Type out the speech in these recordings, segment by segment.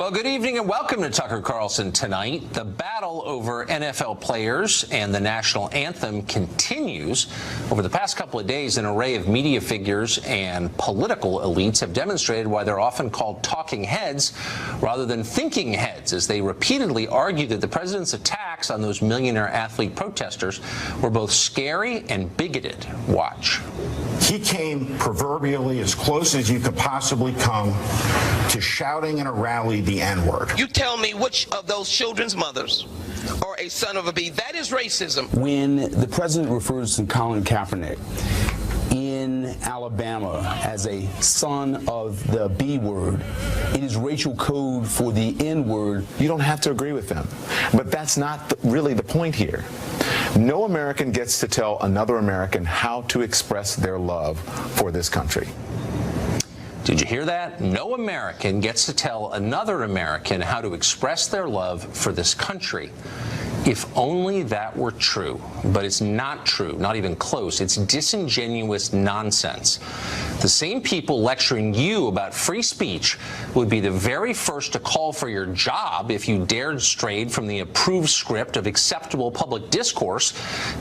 Well, good evening and welcome to Tucker Carlson Tonight. The battle over NFL players and the national anthem continues. Over the past couple of days, an array of media figures and political elites have demonstrated why they're often called talking heads rather than thinking heads, as they repeatedly argue that the president's attacks on those millionaire athlete protesters were both scary and bigoted. Watch. He came proverbially as close as you could possibly come to shouting in a rally the N-word. You tell me which of those children's mothers are a son of a bee. That is racism. When the president refers to Colin Kaepernick in Alabama as a son of the B word, it is racial code for the N word. You don't have to agree with them, but that's not really the point here. No American gets to tell another American how to express their love for this country. Did you hear that? No American gets to tell another American how to express their love for this country. If only that were true. But it's not true, not even close. It's disingenuous nonsense. The same people lecturing you about free speech would be the very first to call for your job if you dared stray from the approved script of acceptable public discourse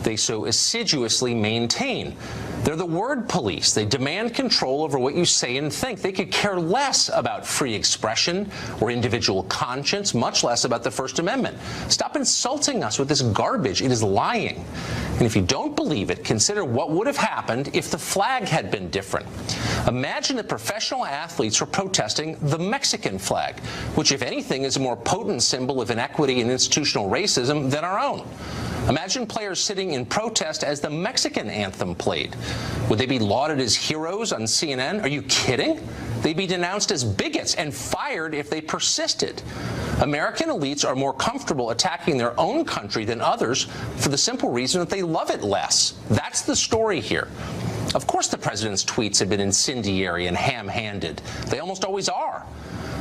they so assiduously maintain. They're the word police. They demand control over what you say and think. They could care less about free expression or individual conscience, much less about the First Amendment. Stop insulting us with this garbage. It is lying. And if you don't believe it, consider what would have happened if the flag had been different. Imagine that professional athletes were protesting the Mexican flag, which, if anything, is a more potent symbol of inequity and institutional racism than our own. Imagine players sitting in protest as the Mexican anthem played. Would they be lauded as heroes on CNN? Are you kidding? They'd be denounced as bigots and fired if they persisted. American elites are more comfortable attacking their own country than others for the simple reason that they love it less. That's the story here. Of course the president's tweets have been incendiary and ham-handed. They almost always are.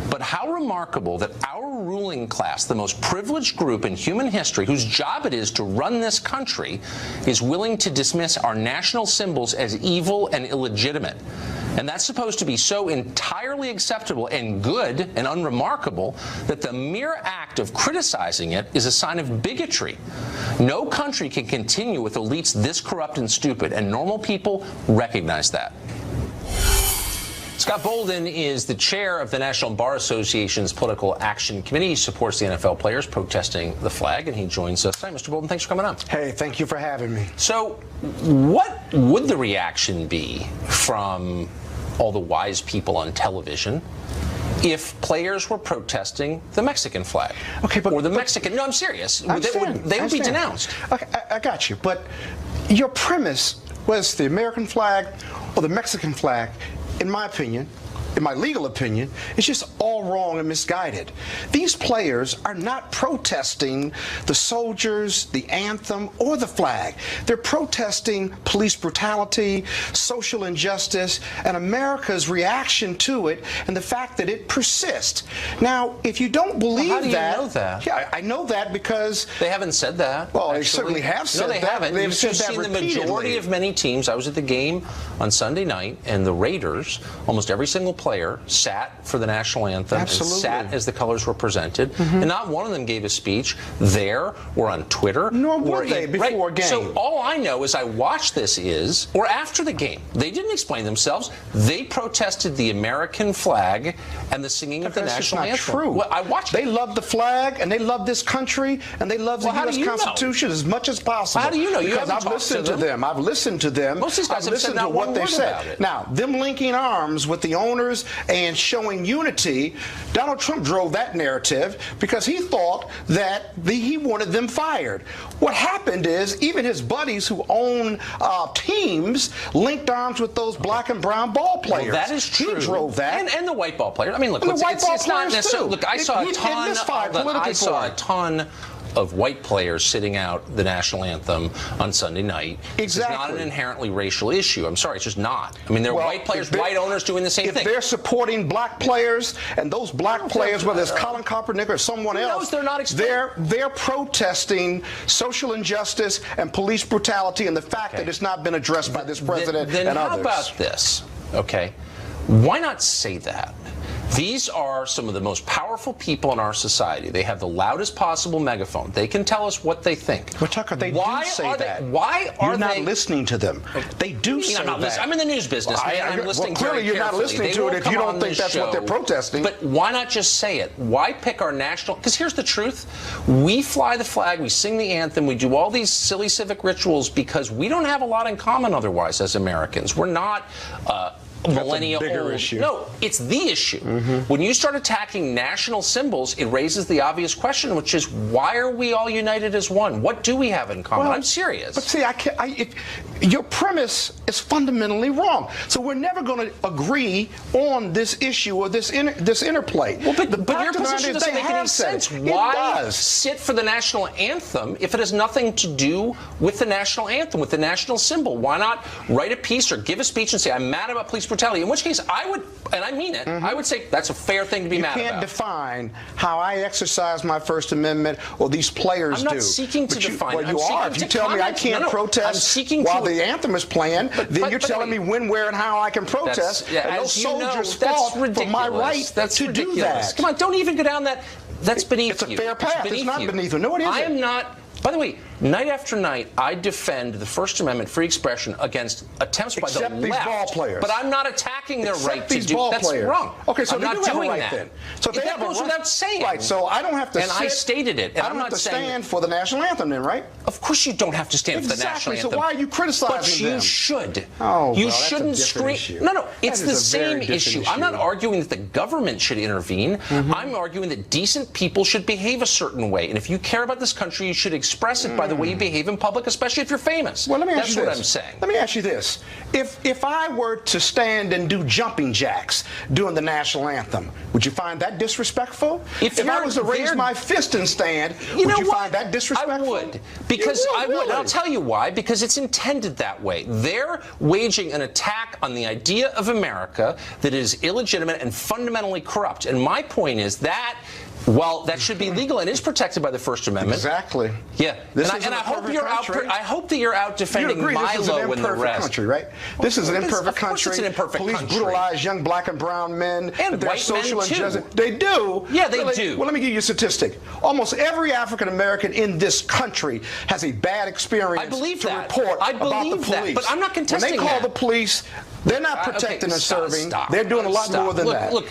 But how remarkable that our ruling class, the most privileged group in human history, whose job it is to run this country, is willing to dismiss our national symbols as evil and illegitimate. And that's supposed to be so entirely acceptable and good and unremarkable that the mere act of criticizing it is a sign of bigotry. No country can continue with elites this corrupt and stupid, and normal people recognize that. Scott Bolden is the chair of the National Bar Association's Political Action Committee. He supports the NFL players protesting the flag, and he joins us tonight. Mr. Bolden, thanks for coming on. Hey, thank you for having me. So what would the reaction be from all the wise people on television if players were protesting the Mexican flag? Okay, but... Or the Mexican... No, I'm serious. They would be denounced. Okay, I got you. But your premise was the American flag or the Mexican flag. In my opinion, in my legal opinion, it's just all wrong and misguided. These players are not protesting the soldiers, the anthem, or the flag. They're protesting police brutality, social injustice, and America's reaction to it, and the fact that it persists. Now, if you don't believe how do you know that? Yeah, I know that because... They haven't said that. Well, they certainly have said that. No, they haven't. They've said that seen repeatedly. The majority of many teams. I was at the game on Sunday night, and the Raiders, almost every single player sat for the national anthem. Absolutely. And sat as the colors were presented, and not one of them gave a speech there or on Twitter. Nor would they before a game. So all I know is I watched this or after the game. They didn't explain themselves. They protested the American flag and the singing of the national anthem. That's not true. Well, I watched They it. love the flag, and they love this country, and they love the U.S. Constitution as much as possible. How do you know? You because haven't I've listened to them. I've listened to them. Most of these guys I've have said listened not to what one they word said. about it. Now, them linking arms with the owners and showing unity, Donald Trump drove that narrative because he thought that he wanted them fired. What happened is even his buddies who own teams linked arms with those black and brown ball players. Well, that is true. He drove that. And the white ball players. I mean, look, And the white ball it's not players, necessarily. too. Look, I saw a ton of white players sitting out the national anthem on Sunday night. Exactly. It's not an inherently racial issue. I'm sorry, it's just not. I mean, there are white players, white owners doing the same thing. If they're supporting black players, and those black players, whether it's Colin Kaepernick or someone else, they're protesting social injustice and police brutality and the fact that it's not been addressed by this president and others. Then how about this? Okay, why not say that? These are some of the most powerful people in our society. They have the loudest possible megaphone. They can tell us what they think. But Tucker, they why do say are that. Why are You're not they listening to them? They do say that. I'm in the news business. I'm listening clearly very you're not carefully. listening They to it won't if you come don't on think this that's what they're show. protesting. But why not just say it? Why pick our national? Because here's the truth. We fly the flag, we sing the anthem, we do all these silly civic rituals because we don't have a lot in common otherwise as Americans. We're not millennia bigger old. issue. No, it's the issue. When you start attacking national symbols, it raises the obvious question, which is why are we all united as one? What do we have in common? Well, I'm serious. But see, your premise is fundamentally wrong. So we're never going to agree on this issue or this interplay. Well, but your fact of the matter position is doesn't they make any have said sense. it. Why It does. sit for the national anthem if it has nothing to do with the national anthem, with the national symbol? Why not write a piece or give a speech and say, I'm mad about police brutality? In which case, I would, and I mean it, I would say that's a fair thing to be mad about. You can't define how I exercise my First Amendment or these players do. I'm not seeking to define. Well, you are. If you tell me I can't protest while the anthem is playing, then you're telling me when, where, and how I can protest. And those soldiers fought for my right to do that. Come on, don't even go down that. That's beneath you. It's a fair path. It's not beneath you. No, it isn't. I am not. By the way, night after night, I defend the First Amendment, free expression against attempts by the left. Except these ball players. But I'm not attacking their Except right to these do. ball That's players. wrong. Okay, so I'm they not do have a doing right that. then. So they that have a goes right. without saying. Right. So I don't have to. And I stated it. And I I'm don't have not to saying stand for the national anthem, then, right? Of course you don't have to stand for the national Exactly. anthem. So why are you criticizing But you them? should. Oh, you well, that's a shouldn't different scream. issue. No, it's That the is a very same different issue. I'm not issue. arguing that the government should intervene. I'm arguing that decent people should behave a certain way. And if you care about this country, you should express it by the way you behave in public, especially if you're famous. Well, let me ask That's you what this. I'm saying. Let me ask you this. If I were to stand and do jumping jacks during the national anthem, would you find that disrespectful? If I was to raise my fist and stand, would you find that disrespectful? I would. Because I would. Really? And I'll tell you why. Because it's intended that way. They're waging an attack on the idea of America that is illegitimate and fundamentally corrupt. And my point is that while that should be legal and is protected by the First Amendment. Exactly. Yeah. This and is I hope imperfect you're out. country. I hope that you're out defending You agree this is an Milo and the imperfect rest. country, right? This is an imperfect Of course country. it's an imperfect Police country. brutalize young black and brown men. And They're white social men, too. injustice. They do. Yeah, they Really? do. Well, let me give you a statistic. Almost every African American in this country has a bad experience I believe to that. report I about the believe that, police. but I'm not contesting When they call that. the police, they're not protecting and serving. Stop. They're doing a lot more than that. Look,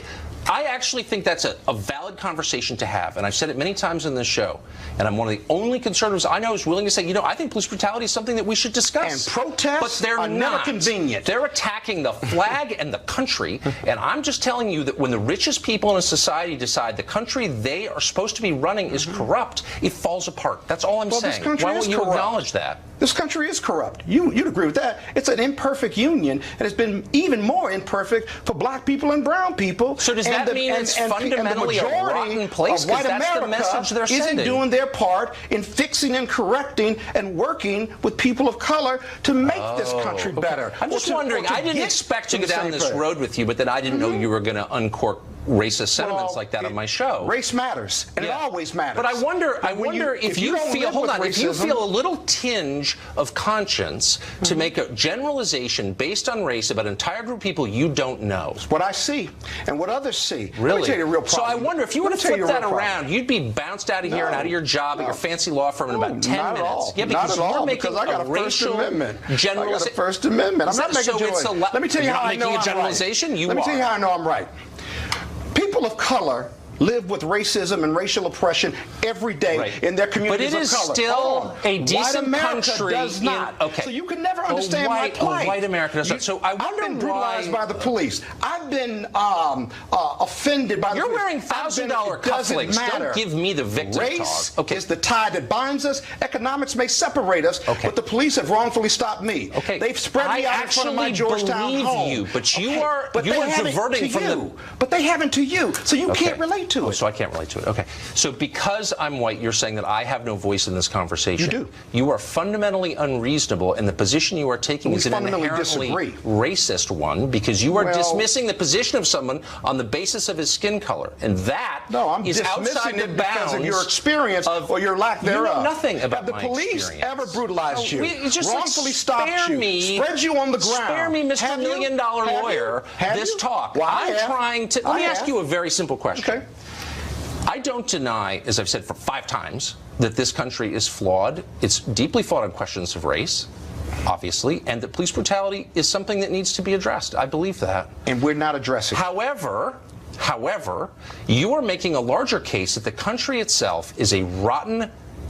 I actually think that's a valid conversation to have, and I've said it many times in this show, and I'm one of the only conservatives I know who's willing to say, you know, I think police brutality is something that we should discuss. And protests but they're are not. never convenient. They're attacking the flag and the country, and I'm just telling you that when the richest people in a society decide the country they are supposed to be running is corrupt, it falls apart. That's all I'm Well, this saying. country Why is won't you corrupt. acknowledge that? This country is corrupt. You'd agree with that. It's an imperfect union, and it's been even more imperfect for black people and brown people. So does that mean it's fundamentally a the majority rotten place? of white 'Cause that's the America message they're isn't sending. doing their part in fixing and correcting and working with people of color to make this country better. I'm just wondering, I didn't expect to go down this road with you, but then I didn't know you were going to uncork racist sentiments like that on my show. Race matters, and it always matters. But I wonder if you don't feel, live hold with on, if you racism- feel a little tinge of conscience to make a generalization based on race about an entire group of people you don't know. what I see and what others see. Really? Let me tell you the real So problem. I wonder if you were to Let me tell flip you that the real around, problem. you'd be bounced out of here and No. out of your job at your fancy law firm in about 10 not minutes. At all. Yeah, because not at you're all, making because I got a First racial Amendment. I got a generalization. First Amendment. I'm not making So it's Let me tell you you're how not I know making a I'm generalization? right. You Let me are. tell you how I know I'm right. People of color live with racism and racial oppression every day in their communities But it is of color. still a decent white America country. does not. Okay. So you can never understand my plight. White America does not. So I wonder I've been brutalized by the police. I've been offended by the You're police. wearing $1,000 cufflinks. Don't give me the victim Race talk. Okay. is the tie that binds us. Economics may separate us, but the police have wrongfully stopped me. Okay. They've spread me out in front of my Georgetown believe home. you, but you Okay. are But you they are haven't diverting to from you. But they haven't to you, so you can't relate to it. So I can't relate to it. Okay. So because I'm white, you're saying that I have no voice in this conversation. You do. You are fundamentally unreasonable, and the position you are taking We is an fundamentally inherently disagree. racist one because you are Well, dismissing the position of someone on the basis of his skin color, and that No, I'm is outside dismissing the it because bounds of your experience or your lack thereof. You know nothing about Have the my police experience. ever brutalized you? Just wrongfully stopped you? Spread you on the ground? Spare me, Mr. Have you? Million-dollar Have lawyer, you? Have this you? talk. Well, I I'm have. trying to. Let me ask you a very simple question. Okay. I don't deny, as I've said for 5 times, that this country is flawed. It's deeply flawed on questions of race, obviously, and that police brutality is something that needs to be addressed. I believe that. And we're not addressing it. However, you are making a larger case that the country itself is a rotten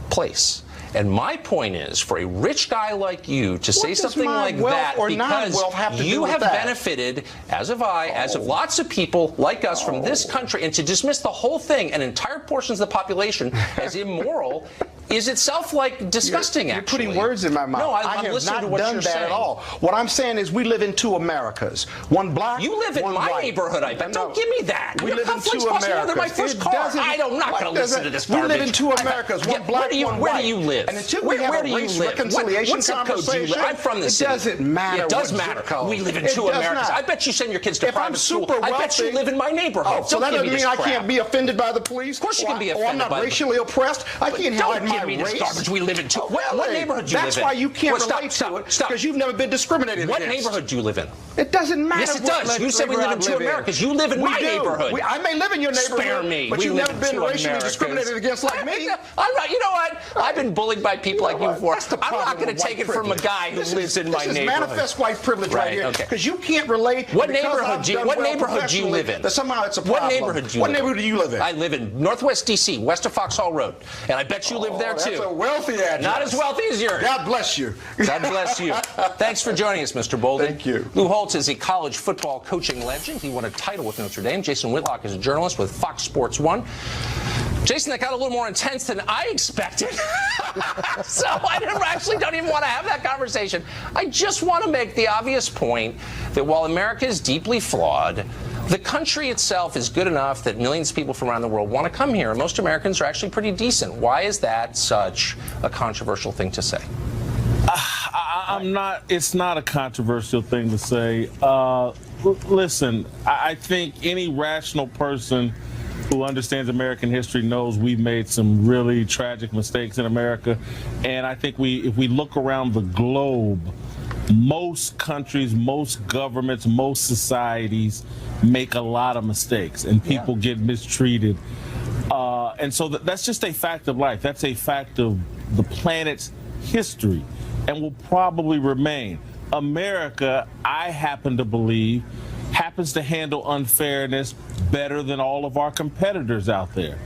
place. And my point is, for a rich guy like you to say something like that, because you have benefited, as have I, as have lots of people like us from this country, and to dismiss the whole thing and entire portions of the population as immoral is itself like disgusting. You're putting words in my mouth. No, I have listening not to what done you're that saying. at all. What I'm saying is we live in 2 Americas. One black, You live in one my white. neighborhood, I bet. Don't give me that. We Your live in conflicts 2 cost more Americas. than my first It car. doesn't- I'm not going to listen to this We garbage. live in 2 Americas. One black, one white. Where do you live? And until we have where a do you race live? reconciliation What zip code do you live? conversation, I'm from the city. It doesn't matter. It does what matter. zip code. We live in It 2 does Americas. not. I bet you send your kids to If I'm private school. super I bet you wealthy- live in my neighborhood. Oh, so that Don't give doesn't me mean this I crap. can't be offended by the police? Of course you can be Or offended I'm not by the racially oppressed? I can't Don't hide my give me this race. garbage. We live in 2. Oh, What really? neighborhood do you live in? That's why you can't Well, stop, relate stop, to it, stop. because you've never been discriminated What against. neighborhood do you live in? It doesn't matter. Yes, it what does. You said we live in 2 neighborhood I Americas. You live in We my do. neighborhood. I may live in your neighborhood, Spare me. but We you've live never in been 2 racially Americas. discriminated against like me. I'm not. You know what? I've been bullied by people like you before. That's the I'm not problem going with to take white it from a privilege. guy who lives in my This is neighborhood. manifest white privilege right here, Okay. because you can't relate. What because neighborhood I've do you? done What well neighborhood do you live in? That somehow it's a What problem. neighborhood do you What live in? neighborhood do you live in? I live in Northwest D.C., west of Foxhall Road, and I bet you live there That's too. a wealthy address. Not as wealthy as yours. God bless you. God bless you. Thanks for joining us, Mr. Bolden. Thank you. Lou Holtz is a college football coaching legend. He won a title with Notre Dame. Jason Whitlock is a journalist with Fox Sports 1. Jason, that got a little more intense than I expected. So I don't even want to have that conversation. I just want to make the obvious point that while America is deeply flawed, the country itself is good enough that millions of people from around the world want to come here, and most Americans are actually pretty decent. Why is that such a controversial thing to say? It's not a controversial thing to say. Listen, I think any rational person who understands American history knows we've made some really tragic mistakes in America. And I think if we look around the globe, most countries, most governments, most societies make a lot of mistakes, and people get mistreated. And so that's just a fact of life. That's a fact of the planet's history, and will probably remain. America, I happen to believe, happens to handle unfairness better than all of our competitors out there.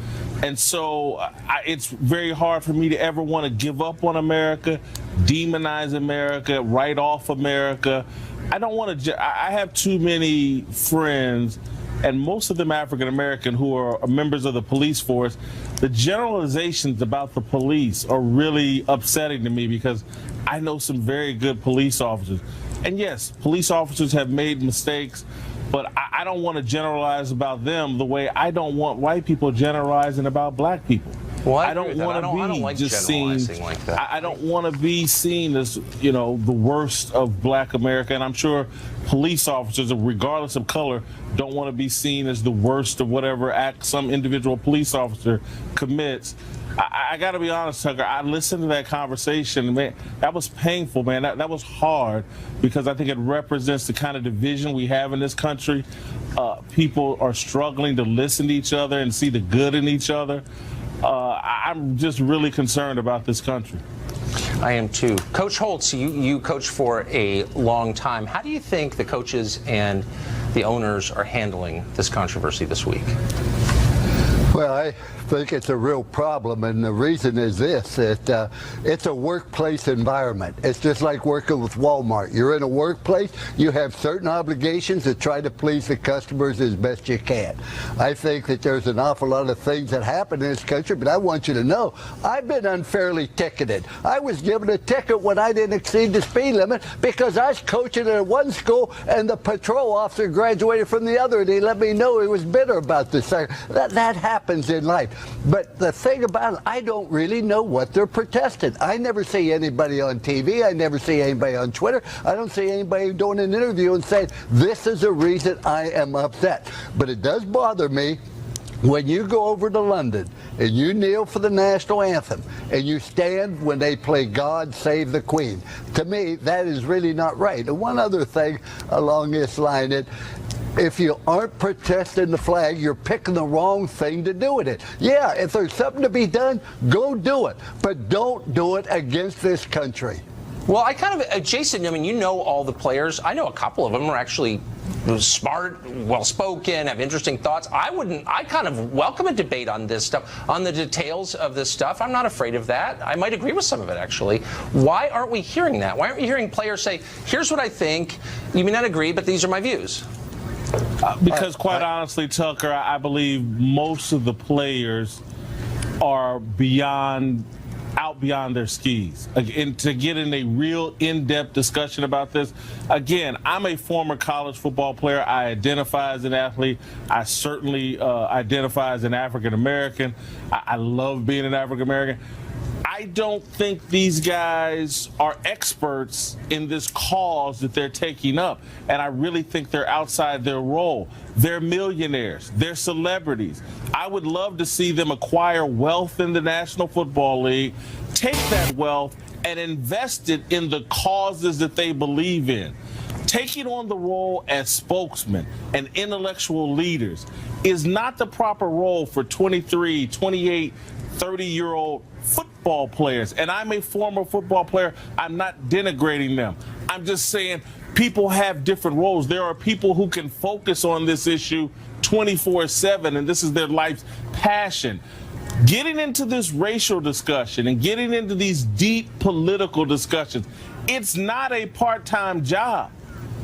And so it's very hard for me to ever want to give up on America, demonize America, write off America. I don't want to. I have too many friends, and most of them African American, who are members of the police force. The generalizations about the police are really upsetting to me, because I know some very good police officers. And yes, police officers have made mistakes, but I don't want to generalize about them the way I don't want white people generalizing about black people. Well, I don't want to be like just seen. Like that. I don't want to be seen as, the worst of black America. And I'm sure police officers, regardless of color, don't want to be seen as the worst of whatever act some individual police officer commits. I got to be honest, Tucker, I listened to that conversation. Man, that was painful, man. That was hard, because I think it represents the kind of division we have in this country. People are struggling to listen to each other and see the good in each other. I'm just really concerned about this country. I am too. Coach Holtz, you coached for a long time. How do you think the coaches and the owners are handling this controversy this week? Well, I think it's a real problem, and the reason is this: that it's a workplace environment. It's just like working with Walmart. You're in a workplace, you have certain obligations to try to please the customers as best you can. I think that there's an awful lot of things that happen in this country, but I want you to know, I've been unfairly ticketed. I was given a ticket when I didn't exceed the speed limit because I was coaching at one school and the patrol officer graduated from the other, and he let me know he was bitter about this. That happens in life. But the thing about it, I don't really know what they're protesting. I never see anybody on TV. I never see anybody on Twitter. I don't see anybody doing an interview and saying, this is the reason I am upset. But it does bother me when you go over to London and you kneel for the national anthem and you stand when they play God Save the Queen. To me, that is really not right. And one other thing along this line, if you aren't protesting the flag, you're picking the wrong thing to do with it. Yeah, if there's something to be done, go do it. But don't do it against this country. Well, I kind of, Jason, I mean, you know all the players. I know a couple of them are actually smart, well-spoken, have interesting thoughts. I kind of welcome a debate on this stuff, on the details of this stuff. I'm not afraid of that. I might agree with some of it, actually. Why aren't we hearing that? Why aren't we hearing players say, here's what I think, you may not agree, but these are my views? Because quite honestly, Tucker, I believe most of the players are out beyond their skis. And to get in a real in-depth discussion about this, again, I'm a former college football player. I identify as an athlete. I certainly identify as an African American. I love being an African American. I don't think these guys are experts in this cause that they're taking up, and I really think they're outside their role. They're millionaires. They're celebrities. I would love to see them acquire wealth in the National Football League, take that wealth, and invest it in the causes that they believe in. Taking on the role as spokesmen and intellectual leaders is not the proper role for 23, 28, 30-year-old football players. And I'm a former football player. I'm not denigrating them. I'm just saying people have different roles. There are people who can focus on this issue 24/7, and this is their life's passion. Getting into this racial discussion and getting into these deep political discussions, it's not a part-time job.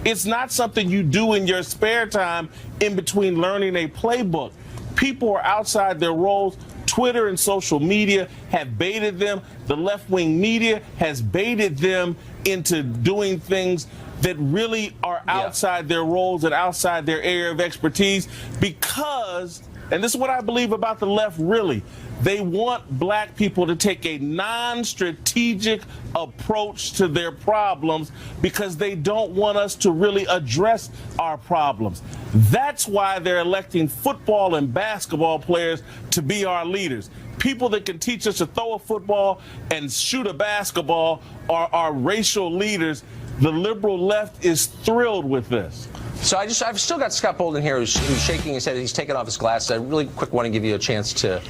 It's not something you do in your spare time in between learning a playbook. People are outside their roles. Twitter and social media have baited them. The left-wing media has baited them into doing things that really are outside their roles and outside their area of expertise because, and this is what I believe about the left really, they want black people to take a non-strategic approach to their problems because they don't want us to really address our problems. That's why they're electing football and basketball players to be our leaders. People that can teach us to throw a football and shoot a basketball are our racial leaders. The liberal left is thrilled with this. So I've still got Scott Bolden here who's shaking his head. He's taking off his glasses. I really quick want to give you a chance to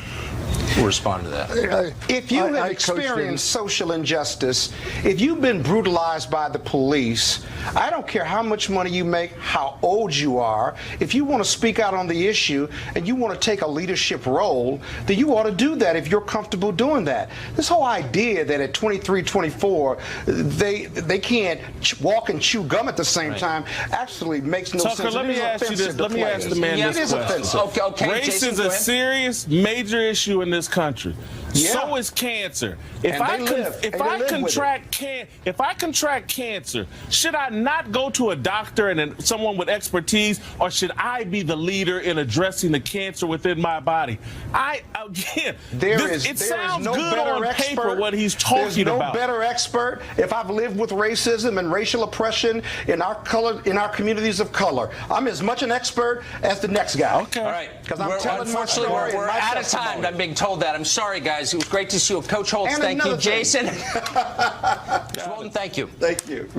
respond to that. If you have experienced social injustice, if you've been brutalized by the police, I don't care how much money you make, how old you are, if you want to speak out on the issue and you want to take a leadership role, then you ought to do that if you're comfortable doing that. This whole idea that at 23, 24, they can't walk and chew gum at the same time actually makes no sense. Tucker, let me ask you this. Let me ask the man this question. Okay, race Jason, is a serious, major issue in this country. Yeah. So is cancer. If I contract cancer, should I not go to a doctor and someone with expertise, or should I be the leader in addressing the cancer within my body? It sounds good on paper what he's talking about. There's no better expert. If I've lived with racism and racial oppression in our communities of color, I'm as much an expert as the next guy. Okay. All right. Because I'm telling my story. Unfortunately, we're out of time. I'm being told that. I'm sorry, guys. It was great to see you. Coach Holtz, thank you. Jason. Mr. Bolden, thank you. Thank you.